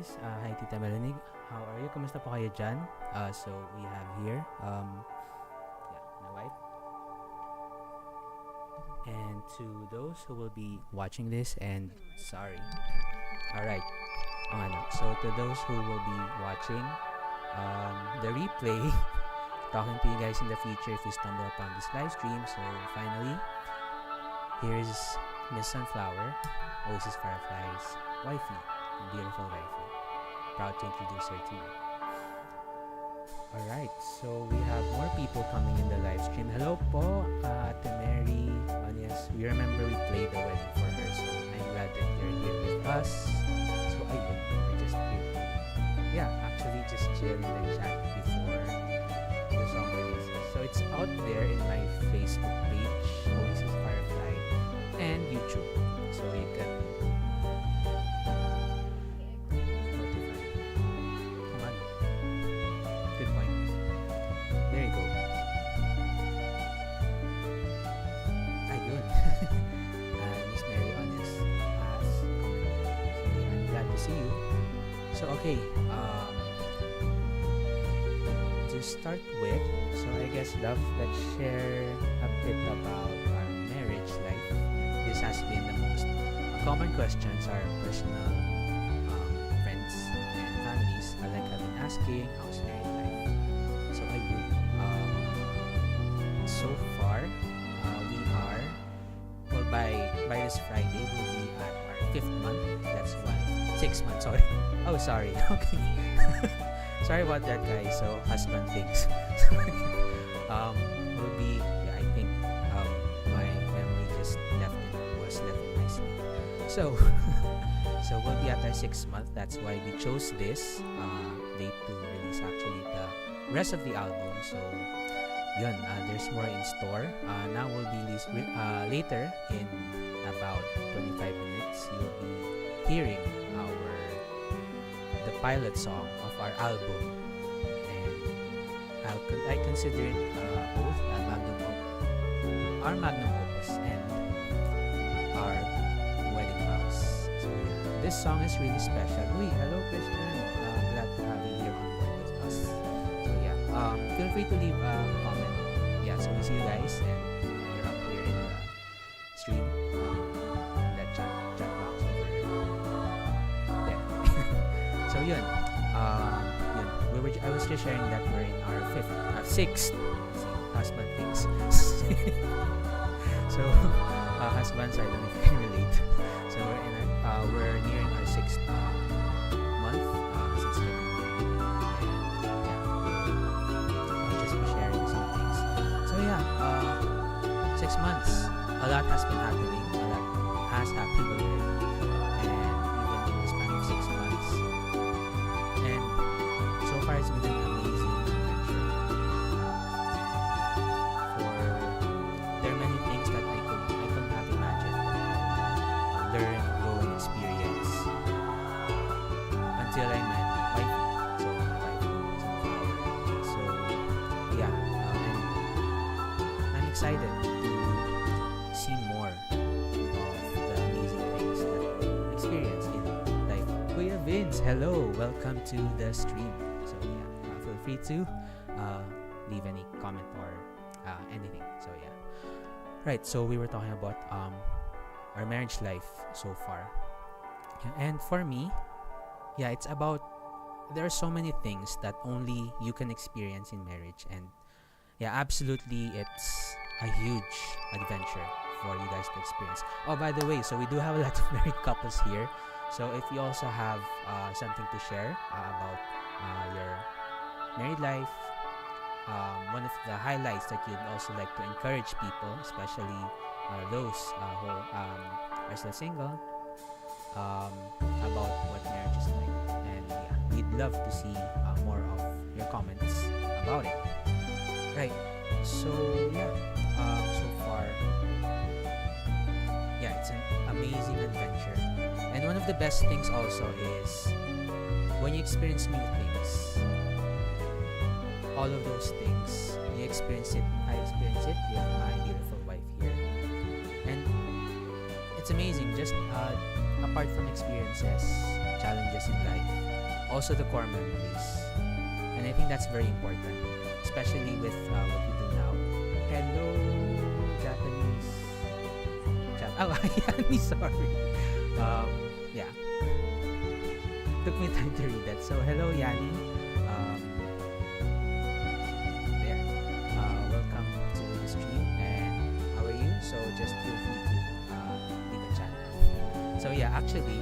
guys. Hi Tita Melanie. How are you? Kumusta po kayo dyan? So we have here my wife. And to those who will be watching this and sorry. Alright. So to those who will be watching the replay, talking to you guys in the future if you stumble upon this live stream. So finally, here's Miss Sunflower, Oasis Firefly's wifey, beautiful wifey. Proud to introduce her to you. Alright, so we have more people coming in the live stream. Hello po, Ate Mary. Yes, we remember we played the wedding for her, so I'm glad that you're here with us. So ayun, we're just here. Yeah, actually just chill in the chat before the song releases. So it's out there in my Facebook page, Oasis Firefly, and YouTube. So you can notify. Come on. Good point. There you go. Ayun. Miss Mary Honest has commented. So I'm glad to see you. So okay. To start with, so I guess love, let's share a bit about our marriage life. This has been the most common questions our personal friends and families like have been asking, how's married life? So ayun, so far we are, well, by this Friday we'll be at our 5th month. That's 6 months, sorry. Oh, sorry. Okay. Sorry about that, guys. So husband things. Will be, I think my memory just was left in my sleep. So so we'll be at our 6th month. That's why we chose this date to release actually the rest of the album. So yun, there's more in store. Now we'll be later in about 25 minutes. You'll be hearing the pilot song of our album, and I consider it both our magnum opus and our wedding vows. So yeah, this song is really special. Hello Christian, glad to have you here on board with us. So yeah, feel free to leave a comment. Yeah, so we see you guys, and you're up here in the stream, that chat box over there. So yun, I was just sharing that we're in our 6th husband things. So husbands, I don't know if you can relate. So we're nearing our 6th month since we've been married, and I'll just be sharing some things. So yeah, 6 months, a lot has been happening, a lot has happened already, and even in the span of 6 months. And so far it's been an amazing adventure. There are many things that I couldn't have imagined that I learn, grow, and experience until I met my wife. So my wife was a flower. So yeah, I'm excited to see more of the amazing things that we experience in life. Kuya Vince, hello, welcome to the stream. So yeah, feel free to leave any comment or anything. So yeah, right. So we were talking about our marriage life so far, and for me, yeah, it's about, there are so many things that only you can experience in marriage, and yeah, absolutely, it's a huge adventure for you guys to experience. Oh, by the way, so we do have a lot of married couples here. So if you also have something to share about your married life, one of the highlights that you'd also like to encourage people, especially those who are still single, about what marriage is like. And yeah, we'd love to see more of your comments about it. Right. So yeah, so far, yeah, it's an amazing adventure. And one of the best things also is when you experience new things. All of those things, you experience it. I experience it with my beautiful wife here, and it's amazing. Just apart from experiences, challenges in life, also the core memories. And I think that's very important, especially with what we do now. Hello, Japanese chat. Oh, Yani, sorry. Yeah, took me time to read that. So, hello, Yani. Um, there. Welcome to the stream. And how are you? So, just feel free to leave a chat. So, yeah, actually,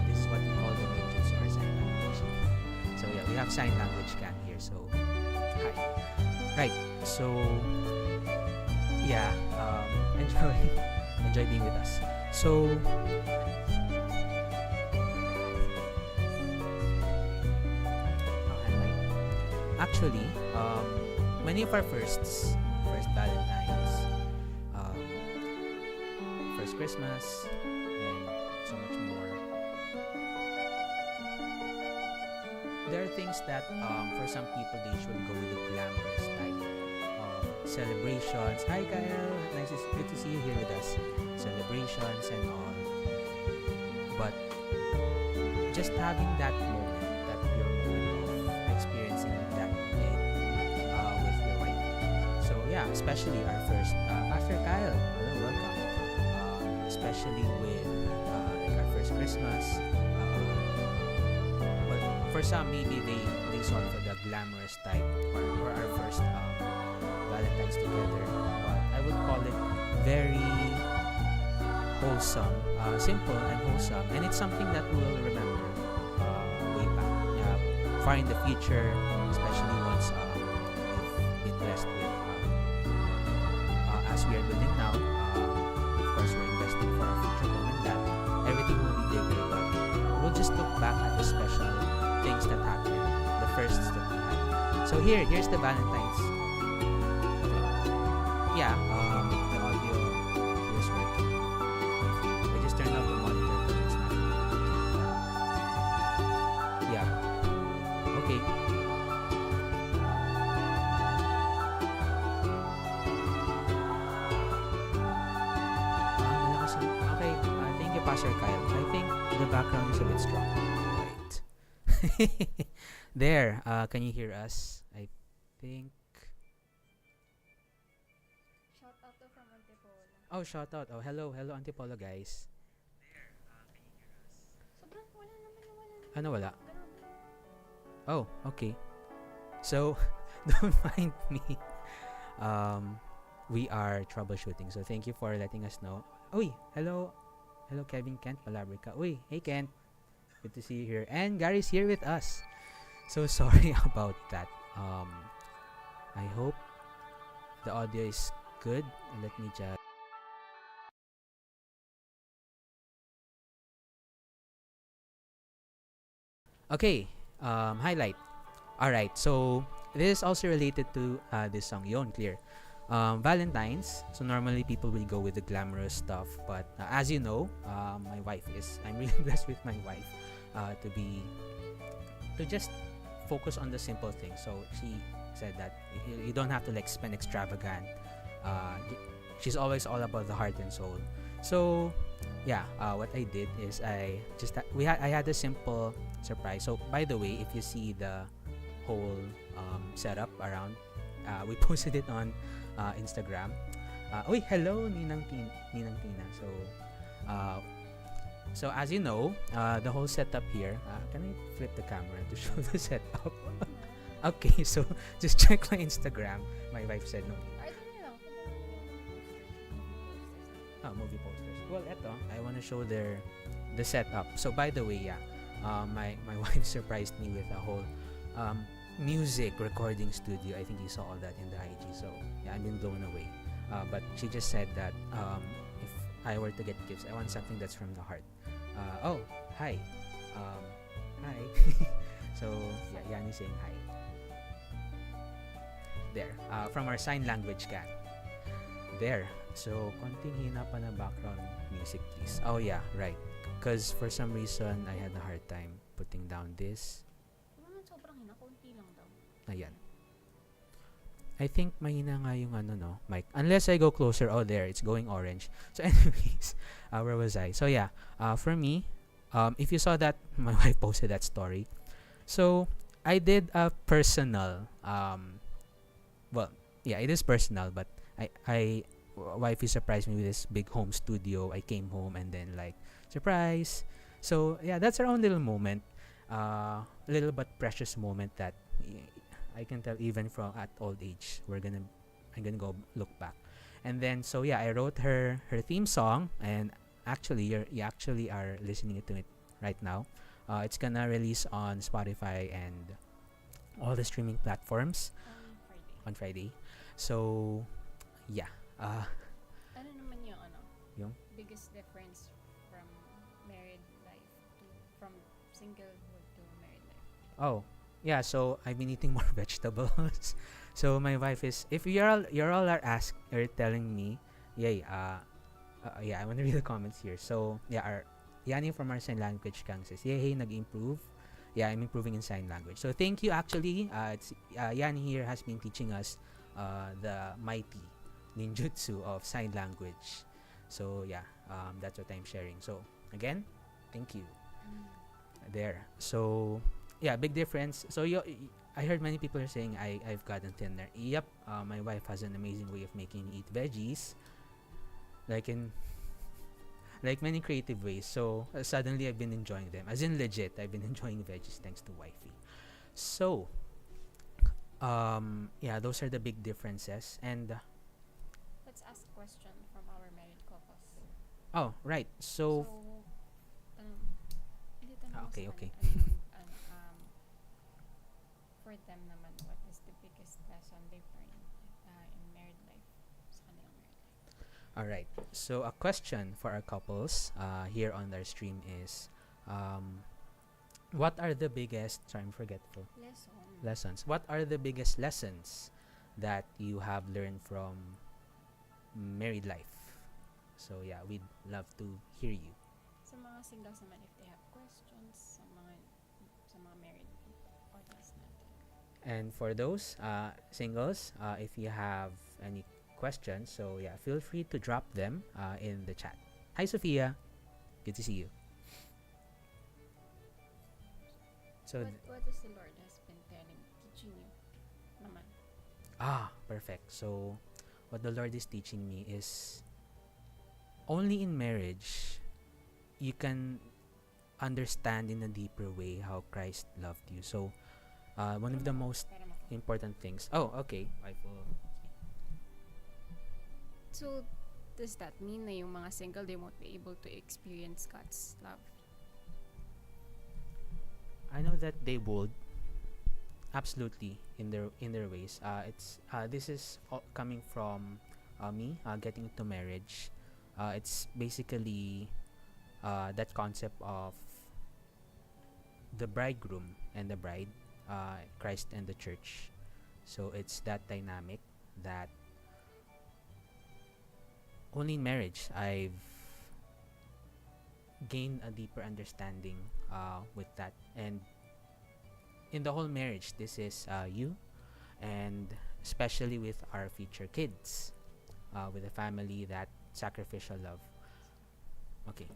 this is what we call the matrix or sign language. So, yeah, we have sign language can here. So, hi. Right. So, yeah, enjoy being with us. So, actually, many of our first Valentine's, um, first Christmas, and so much more. There are things that, for some people, they usually go with the glamorous type of celebrations. Hi, Kyle. Good to see you here with us. Celebrations and all. But just having that moment, that pure moment of experiencing that with your wife. So yeah, especially our first Pastor Kyle. Hello, welcome. Especially with like our first Christmas. Well, for some maybe they sought for the glamorous type or our first Valentine's together. But I would call it very wholesome, simple and wholesome, and it's something that we'll remember way back, far in the future, especially once we've been blessed with, as we are building now. Of course, we're investing for our future home and that. Everything will be bigger, but we'll just look back at the special things that happened, the firsts that we had. So here's the Valentine's. Yeah, the audio is working. I just turned off the monitor because it's not. Yeah. Okay. Okay. Thank you, Pastor Kyle. I think the background is a bit strong. Right. There. Can you hear us? I think. Oh, shout out. Oh, hello, Antipolo, guys. Ano wala? Oh, okay. So, don't mind me. We are troubleshooting. So, thank you for letting us know. Uy, hello, Kevin Kent Palabrica. Uy, hey Kent. Good to see you here. And Gary's here with us. So, sorry about that. I hope the audio is good. Let me just. Okay, highlight. Alright, so this is also related to this song, Yon, clear. Valentine's, so normally people will go with the glamorous stuff, but as you know, I'm really blessed with my wife to just focus on the simple things. So she said that you don't have to like spend extravagant. She's always all about the heart and soul. So yeah, what I did is I had a simple surprise. So by the way, if you see the whole setup around, we posted it on Instagram. Hello Ninang Tina. So as you know, the whole setup here, can I flip the camera to show the setup? Okay, so just check my Instagram. My wife said no. Movie posters. Well, eto, I want to show the setup. So by the way, yeah, my wife surprised me with a whole music recording studio. I think you saw all that in the IG. So yeah, I've been blown away. But she just said that if I were to get gifts, I want something that's from the heart. Hi. Hi. So yeah, Yani saying hi. There. From our sign language can. There. So, konting hina pa na background music, please. Oh, yeah, right. Because for some reason, I had a hard time putting down this. Sobrang hina, konti lang daw. Ayan. I think mahina nga yung mic. Unless I go closer. Oh, there. It's going orange. So, anyways, where was I? So, yeah. For me, if you saw that, my wife posted that story. So I did a personal well, yeah, it is personal, but wifey surprised me with this big home studio. I came home and then like surprise. So yeah, that's our own little moment, little but precious moment that I can tell even from at old age. I'm gonna go look back, and then so yeah, I wrote her theme song, and actually you actually are listening to it right now. It's gonna release on Spotify and all the streaming platforms On Friday. on Friday. So yeah, Ano naman yung ano? yung Biggest difference from married life to from singlehood to married life? oh yeah. So I've been eating more vegetables. So my wife is if you're all are telling me, yay. Yeah, I want to read the comments here. So yeah, our Yani from our sign language kang says, yay, nag-improve. Yeah, I'm improving in sign language. So thank you actually. It's Yani here has been teaching us the mighty ninjutsu of sign language. So yeah, that's what I'm sharing. So again, thank you. There. So yeah, big difference. So I heard many people are saying I've gotten thinner. Yep, my wife has an amazing way of making me eat veggies, like in like many creative ways. So suddenly I've been enjoying them. As in legit, I've been enjoying veggies thanks to wifey. So yeah, those are the big differences. And Let's ask a question from our married couples. oh right, so Tanong, hindi tanong mo okay, sa okay. kanila, for them naman, what is the biggest lesson they've learned in married life? Sa kanilang married life. All right. So a question for our couples here on their stream is, what are the biggest? Sorry, I'm forgetful. Lessons. What are the biggest lessons that you have learned from married life? So yeah, we'd love to hear you. Sa mga singles naman, if they have questions, sa mga married audience natin. And for those singles, if you have any questions, so yeah, feel free to drop them in the chat. Hi, Sophia. Good to see you. So What is the Lord has been teaching you naman? perfect. So what the Lord is teaching me is only in marriage you can understand in a deeper way how Christ loved you. So one of the most Para mako. important things. Oh, okay. I will. So, does that mean na yung mga single, they won't be able to experience God's love? I know that they would absolutely in their ways. It's this is coming from me getting into marriage. It's basically that concept of the bridegroom and the bride, Christ and the church. So it's that dynamic that only in marriage I've gained a deeper understanding with that. And in the whole marriage, this is you, and especially with our future kids, with a family, that sacrificial love. Okay.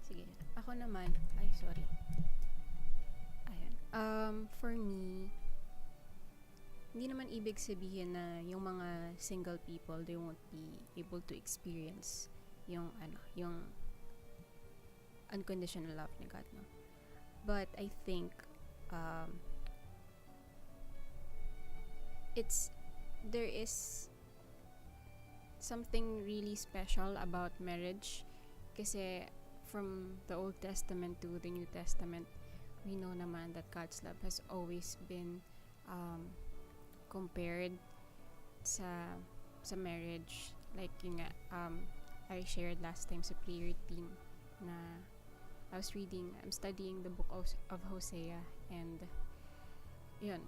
Sige. Ako naman, sorry. Ayan. For me, hindi naman ibig sabihin na yung mga single people, they won't be able to experience yung unconditional love ni God, no? But I think there is something really special about marriage kasi from the Old Testament to the New Testament, we know naman that God's love has always been compared sa marriage. Like yung I shared last time sa prayer team na I'm studying the book of Hosea, and yun,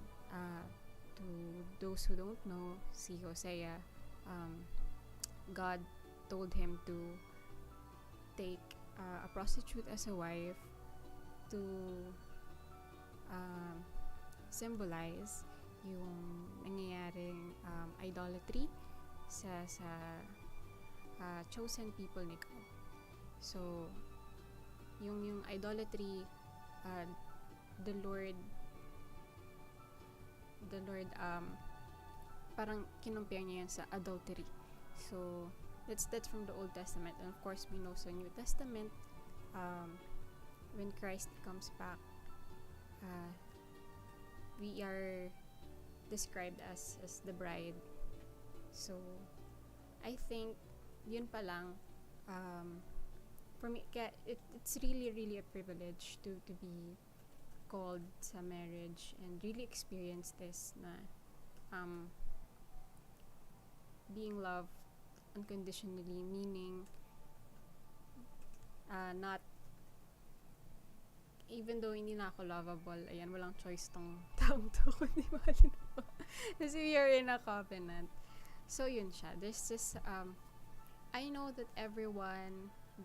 to those who don't know, si Hosea, God told him to take a prostitute as a wife to symbolize yung nangyayaring idolatry sa chosen people ni God. So yung idolatry, uh, the Lord, parang kinumpare niya yan sa adultery. So, that's from the Old Testament. And of course, we know sa New Testament, when Christ comes back, uh, we are described as the bride. So, I think, yun pa lang, for me, it's really, really a privilege to be called sa marriage and really experience this na being loved unconditionally, meaning not, even though hindi na ako lovable, ayan, walang choice tong taong to, kundi mahalin ako. Kasi we are in a covenant. So, yun siya. There's this, I know that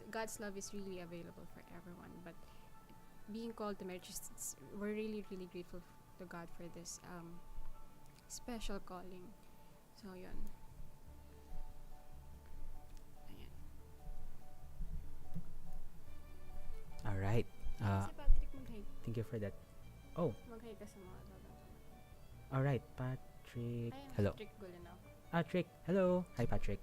God's love is really available for everyone, but being called to marriage, we're really, really grateful to God for this special calling. So, yun. Ayan. All right. Si Patrick, mag-hi. Thank you for that. Oh, Mag-hi ka sa mga babang. all right, Patrick. Ay, Hello. Patrick Gulinaw. Patrick. Hello. Hi, Patrick.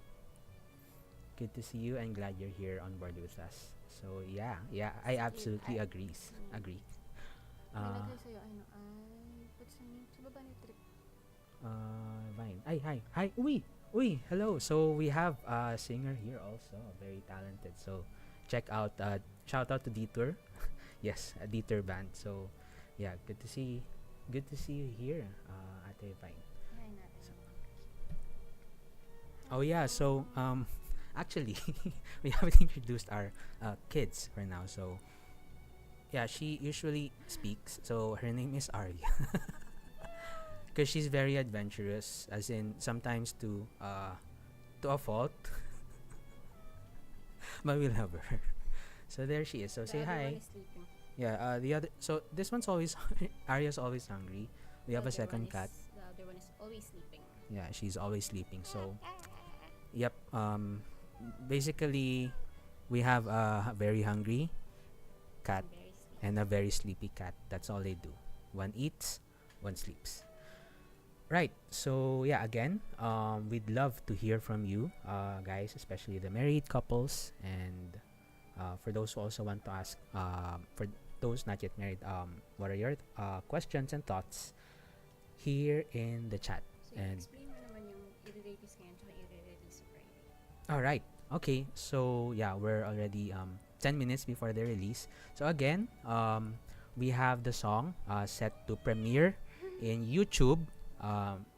Good to see you and glad you're here on board with us. So yeah, I absolutely agree. May nag-hi sa'yo, ano, what's the name? Sa baba ni Trick. Vine. Hi. Uy, hello. So we have a singer here also, very talented. So check out, shout out to Detour. Yes, a Detour band. So yeah, good to see you here, Ate Vine. Hi natin. Oh yeah, so actually we haven't introduced our kids for now. So yeah, she usually speaks. So her name is Arya. Because she's very adventurous, as in sometimes to a fault. But we love her. So there she is. So The say other hi. one is sleeping. Yeah, the other. So this one's always Arya's always hungry. We have a second cat. The other one is always sleeping. Yeah, she's always sleeping. So yep. Basically, we have a very hungry cat Very sleepy. and a very sleepy cat. That's all they do. One eats, one sleeps. Right. So yeah, again, we'd love to hear from you, guys, especially the married couples, and for those who also want to ask, for those not yet married, what are your questions and thoughts here in the chat? So, And explain mo naman yung i-release ngayon tsaka i-release Friday. all right. Okay. So yeah, we're already 10 minutes before the release. So again, we have the song set to premiere in YouTube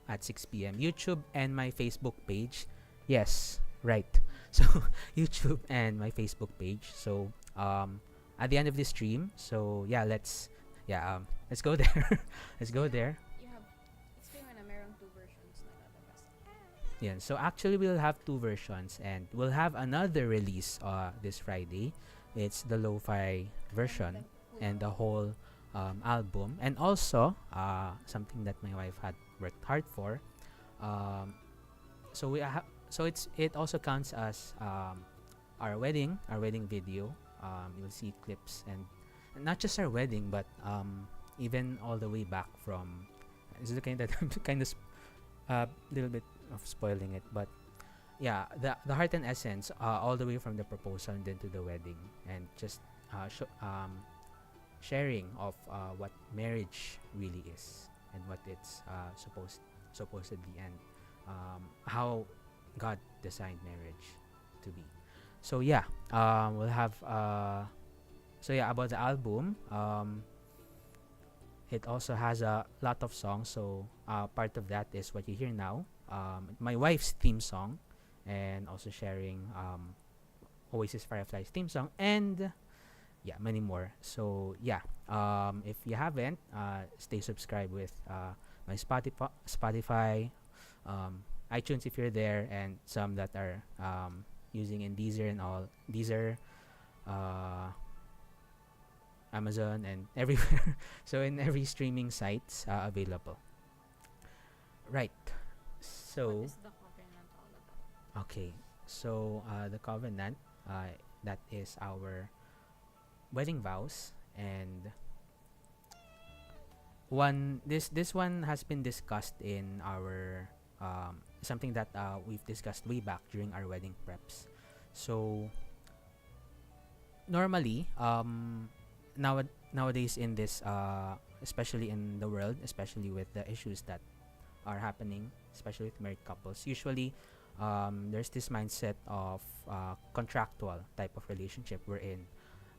at 6 p.m. YouTube and my Facebook page. Yes, right. So YouTube and my Facebook page. So at the end of the stream. So yeah, let's go there. Let's go there. You have, explain mo na merong 2 versions na lalabas. Yeah. So actually, we'll have 2 versions, and we'll have another release this Friday. It's the lo-fi version and the whole album, and also something that my wife had worked hard for. So it also counts as our wedding video. You'll see clips, and not just our wedding, but even all the way back from. This is the kind that I'm kind of little bit of spoiling it, but yeah, the heart and essence, all the way from the proposal and then to the wedding, and just sharing of what marriage really is and what it's supposed to be, and how God designed marriage to be. So yeah, we'll have about the album. It also has a lot of songs. So part of that is what you hear now. My wife's theme song, and also sharing Oasis Firefly's theme song, and yeah, many more. So yeah, if you haven't, stay subscribed with my Spotify, iTunes if you're there, and some that are using in Deezer and all. Deezer, Amazon, and everywhere. So in every streaming sites available. Right. So What is the covenant all about? okay. So the covenant, that is our wedding vows, and this one has been discussed in our something that we've discussed way back during our wedding preps. So normally, nowadays in this especially in the world, especially with the issues that are happening, especially with married couples, usually there's this mindset of contractual type of relationship wherein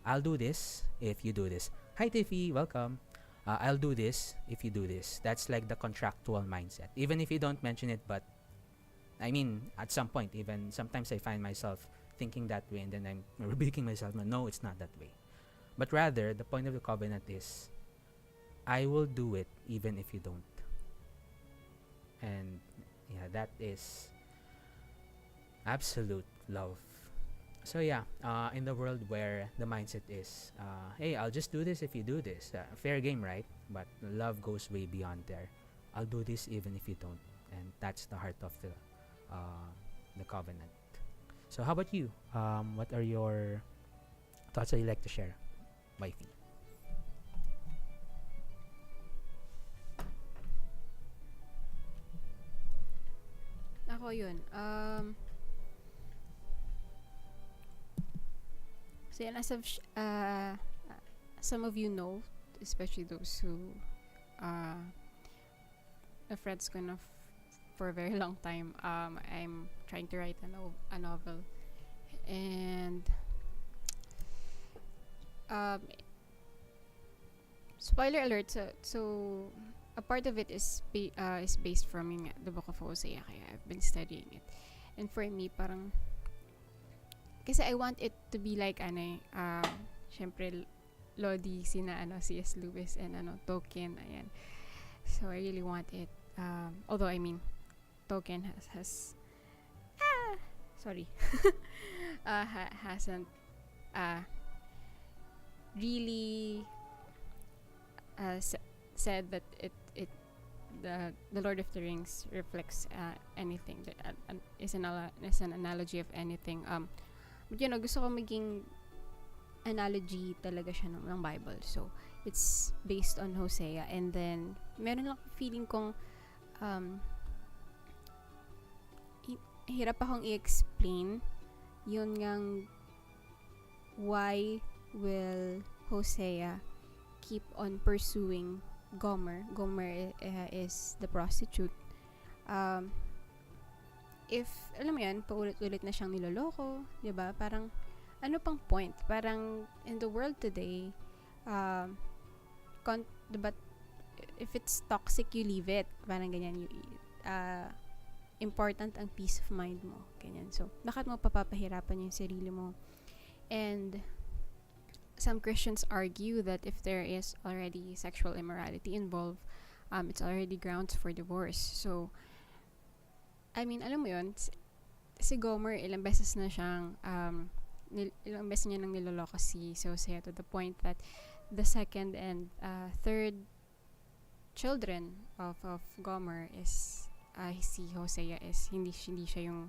I'll do this if you do this. Hi Tiffy, welcome. I'll do this if you do this. That's like the contractual mindset. Even if you don't mention it, but I mean, at some point, even sometimes I find myself thinking that way, and then I'm rebuking myself. No, it's not that way. But rather, the point of the covenant is, I will do it even if you don't. And yeah, that is absolute love. So yeah, in the world where the mindset is, hey, I'll just do this if you do this. Fair game, right? But love goes way beyond there. I'll do this even if you don't, and that's the heart of the covenant. So how about you? What are your thoughts that you like to share, wifey? Ako yun. So yan, some of you know, especially those who uh, are friends ko na for a very long time. I'm trying to write a novel, and um, spoiler alert. So a part of it is based from the Book of Hosea. Kaya I've been studying it, and for me, parang kasi I want it to be like syempre Lodi sina C.S. Lewis and Tolkien, ayan. So I really want it. Although I mean, Tolkien has sorry, hasn't really said that the Lord of the Rings reflects anything that is an analogy of anything. But gusto ko maging analogy talaga siya ng Bible. So it's based on Hosea, and then meron lang feeling kong hirap akong i-explain yun ngang why will Hosea keep on pursuing Gomer. Gomer is the prostitute. If, alam mo yan, paulit-ulit na siyang niloloko, diba? Parang, ano pang point? Parang, in the world today, diba, if it's toxic, you leave it. Parang ganyan, important ang peace of mind mo. Ganyan. So, bakit mo papapahirapan yung sarili mo? And, some Christians argue that if there is already sexual immorality involved, it's already grounds for divorce. So, I mean, alam mo yun, si Gomer, ilang beses na siyang, ilang beses niya nang niloloko si Hosea to the point that the second and third children of Gomer is, si Hosea is, hindi siya yung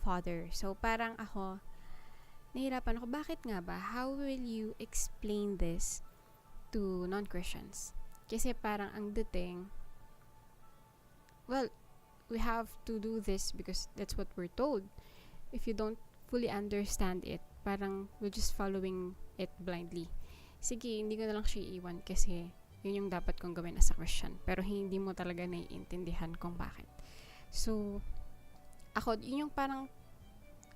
father. So, parang ako, nahirapan ako, bakit nga ba? How will you explain this to non-Christians? Kasi parang ang dating, well, we have to do this because that's what we're told. If you don't fully understand it, parang we're just following it blindly. Sige, hindi ko na lang siya iiwan kasi yun yung dapat kong gawin as a Christian. Pero hindi mo talaga naiintindihan kung bakit. So, ako, yun yung parang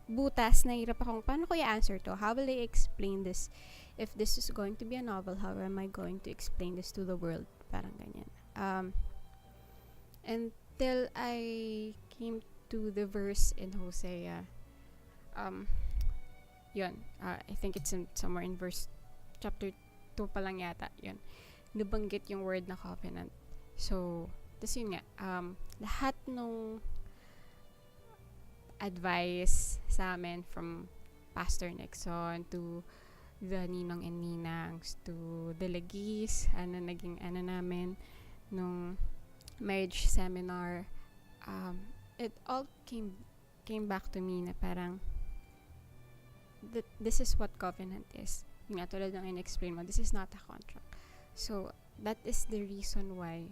butas na hirap akong, paano ko i-answer to? How will I explain this? If this is going to be a novel, how am I going to explain this to the world? Parang ganyan. Until I came to the verse in Hosea, yun, I think it's somewhere in verse chapter 2 pa lang yata, yun. Nabanggit yung word na covenant. So, tas yun nga, lahat nung advice sa amin from Pastor Nixon to the Ninong and Ninangs to the Legis, naging namin nung marriage seminar, it all came back to me na parang this is what covenant is. Yung nga tulad ng in-explain mo, this is not a contract. So, that is the reason why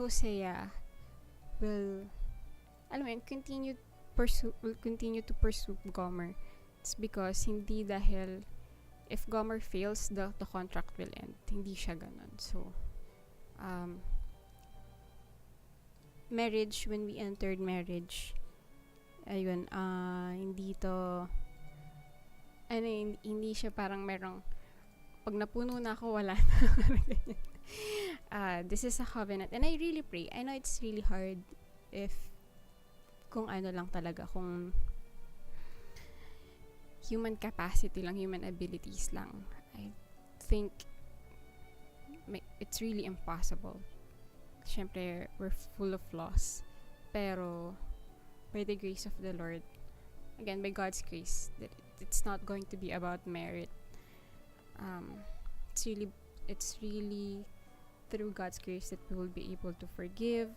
Hosea will, alam mo yun, will continue to pursue Gomer. It's because hindi dahil if Gomer fails, the contract will end. Hindi siya ganun. So, marriage, when we entered marriage, ayun, hindi to, hindi siya parang merong, pag napuno na ako, wala na. This is a covenant. And I really pray. I know it's really hard if, kung ano lang talaga, kung human capacity lang, human abilities lang. I think it's really impossible. Siyempre, we're full of flaws. Pero, by the grace of the Lord, again, by God's grace, that it's not going to be about merit. It's really through God's grace that we will be able to forgive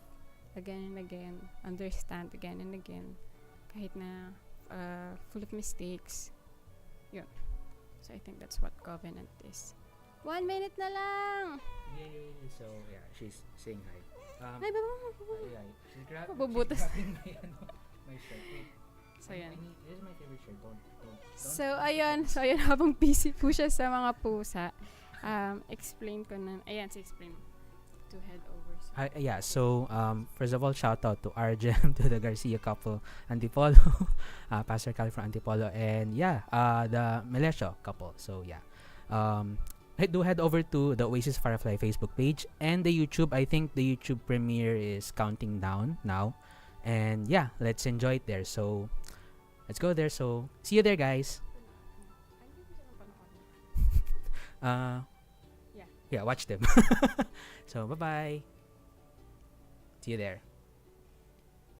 again and again, understand again and again, kahit na full of mistakes. Yun. So I think that's what covenant is. 1 minute na lang! Yay! So, yeah, she's saying hi. Ay, baba mo. She's grabbing Mabubutas. my shirt. Wait. So, yan. This is my favorite shirt. Don't. So, ayun, habang busy po siya sa mga pusa, explain ko na, explain to head over. So, first of all, shout out to Arjem, to the Garcia couple, Antipolo, Pastor Cal from Antipolo, and the Melesio couple. So, do head over to the Oasis Firefly Facebook page and the YouTube. I think the YouTube premiere is counting down now. And let's enjoy it there. So, let's go there. So, see you there, guys. Watch them. So, bye-bye. See you there.